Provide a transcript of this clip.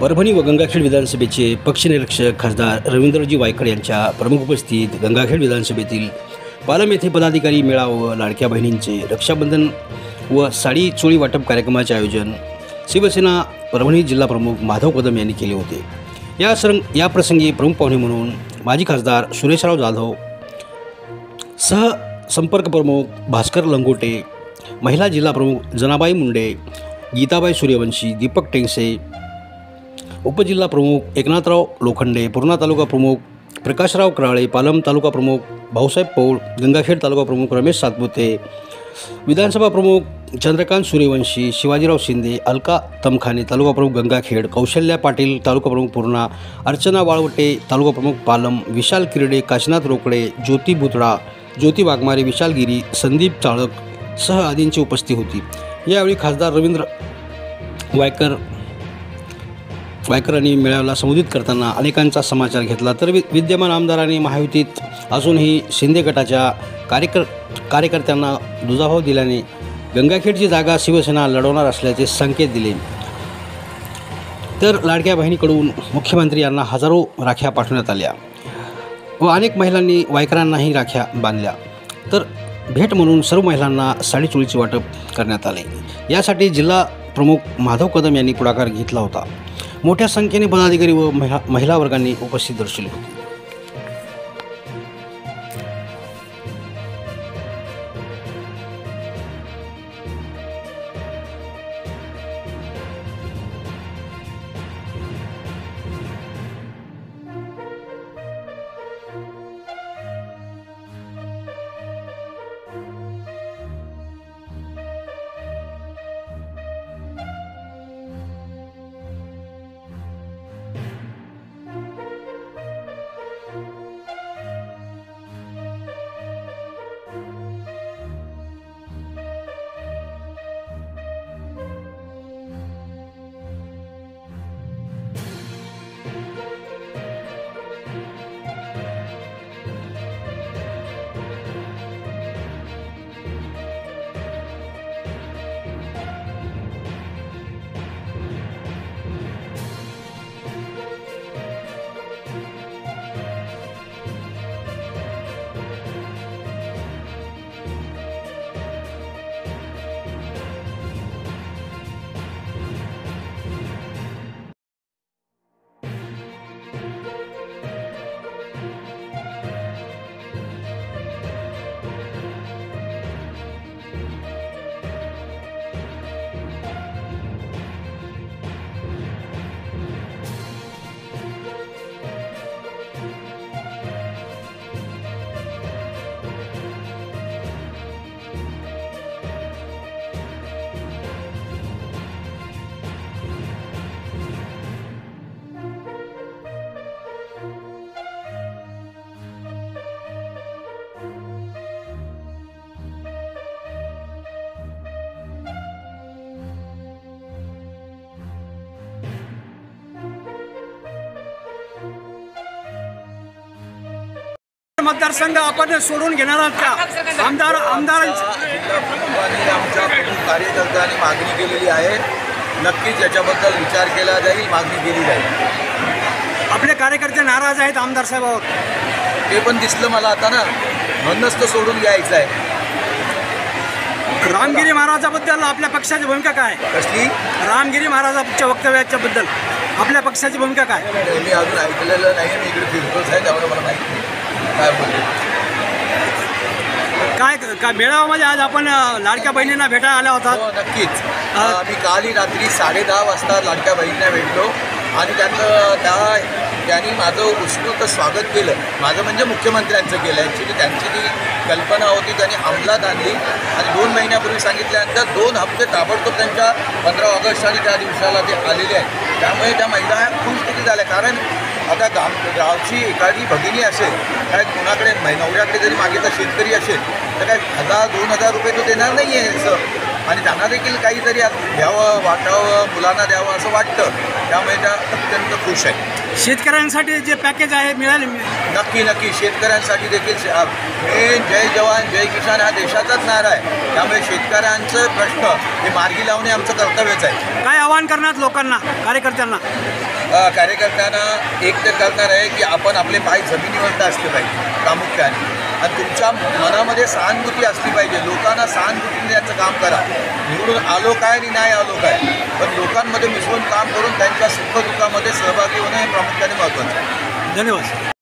परभणी व गंगाखेड विधानसभेचे पक्षनिरीक्षक खासदार रवींद्रजी वायकर यांच्या प्रमुख उपस्थितीत गंगाखेड विधानसभेतील पालम येथे पदाधिकारी मेळावा व लाडक्या बहिणींचे रक्षाबंधन व साडी चोळी वाटप कार्यक्रमाचे आयोजन शिवसेना परभणी जिल्हाप्रमुख माधव कदम यांनी केले होते। या प्रसंगी प्रमुख पाहुणे म्हणून माजी खासदार सुरेशराव जाधव, संपर्क प्रमुख भास्कर लंगोटे, महिला जिल्हा प्रमुख जनाबाई मुंडे, गीताबाई सूर्यवंशी, दीपक टेंगसे, उपजिल्हा प्रमुख एकनाथराव लोखंडे, पूर्णा तालुका प्रमुख प्रकाशराव कराळे, पालम तालुका प्रमुख भाऊसाहेब पौळ, गंगाखेड तालुका प्रमुख रमेश सातपुते, विधानसभा प्रमुख चंद्रकांत सूर्यवंशी, शिवाजीराव शिंदे, अलका तमखाने तालुका प्रमुख गंगाखेड, कौशल्या पाटील तालुका प्रमुख पूर्णा, अर्चना वाळवटे तालुका प्रमुख पालम, विशाल किरडे, काशीनाथ रोकडे, ज्योती भुतडा, ज्योती वाघमारे, विशाल गिरी, संदीप चाळक सह आदींची उपस्थिती होती। यावेळी खासदार रवींद्र वायकरांनी मेळाव्याला संबोधित करताना अनेकांचा समाचार घेतला। तर विद्यमान आमदारांनी महायुतीत असूनही शिंदे गटाच्या कार्यकर्त्यांना दुजाभाव दिल्याने गंगाखेडची जागा शिवसेना लढवणार असल्याचे संकेत दिले। तर लाडक्या बहिणीकडून मुख्यमंत्री यांना हजारो राख्या पाठवण्यात आल्या व अनेक महिलांनी वायकरांनाही राख्या बांधल्या। तर भेट म्हणून सर्व महिलांना साडीचोळीचे वाटप करण्यात आले। यासाठी जिल्हा प्रमुख माधव कदम यांनी पुढाकार घेतला होता। मोठ्या संख्येने पदाधिकारी व महिला वर्गांनी उपस्थित दर्शवली होती। मतदारसंघ आपण सोडून घेणार आहात का? आमदारांची आमच्या कार्यकर्त्यांनी मागणी केलेली आहे। नक्कीच याच्याबद्दल विचार केला जाईल, मागणी केली जाईल। आपले कार्यकर्ते नाराज आहेत आमदार साहेबांवर, ते पण दिसलं मला आता ना, म्हणूनच तो सोडून घ्यायचं आहे। रामगिरी महाराजाबद्दल आपल्या पक्षाची भूमिका काय? कसली? रामगिरी महाराजांच्या वक्तव्याच्या बद्दल आपल्या पक्षाची भूमिका काय? मी अजून ऐकलेलं नाही, मी इकडे फिरतोच आहे, त्यामुळे मला माहिती नाही काय बोलतो। काय मेळाव्यामध्ये आज आपण लाडक्या बहिणींना भेटायला आला होता? हो नक्कीच। मी कालही रात्री 10:30 वाजता लाडक्या बहिणींना भेटलो आणि त्यांनी माझं उत्स्फूर्त स्वागत केलं। माझं म्हणजे मुख्यमंत्र्यांचं केलं। ॲक्च्युली त्यांची जी कल्पना होती त्यांनी अंमलात आणली आणि 2 महिन्यापूर्वी सांगितल्यानंतर 2 हप्ते ताबडतोब त्यांच्या 15 ऑगस्ट आणि त्या दिवसाला ते आलेले आहेत। त्यामुळे त्या महिला खुश किती झाल्या, कारण आता गावची एखादी भगिनी असेल, काय कुणाकडे नवऱ्याकडे जरी मागितलं, शेतकरी असेल तर काय 1000-2000 रुपये तो देणार नाही आहे असं, आणि त्यांना देखील काहीतरी घ्यावं, वाटावं, मुलांना द्यावं असं वाटतं। त्यामुळे त्या अत्यंत खुश आहेत। शेतकऱ्यांसाठी जे पॅकेज आहे मिळाले? नक्की शेतकऱ्यांसाठी देखील मेन जय जवान जय किसान हा देशाचाच नारा आहे। त्यामुळे शेतकऱ्यांचं प्रश्न हे मार्गी लावणे आमचं कर्तव्यच आहे। काय आवाहन करणार लोकांना, कार्यकर्त्यांना? कार्यकर्त्यांना एक तर करणार आहे की आपण आपले पाय जमिनीवर असले पाहिजे प्रामुख्याने, आणि तुमच्या मनामध्ये सहानुभूती असली पाहिजे. लोकांना सहानुभूतीने याचं काम करा. निवडून आलो काय आणि नाही आलो काय, पण लोकांमध्ये मिसळून काम करून त्यांच्या सुखदुःखामध्ये सहभागी होणं हे प्रामुख्याने महत्त्वाचं आहे. धन्यवाद.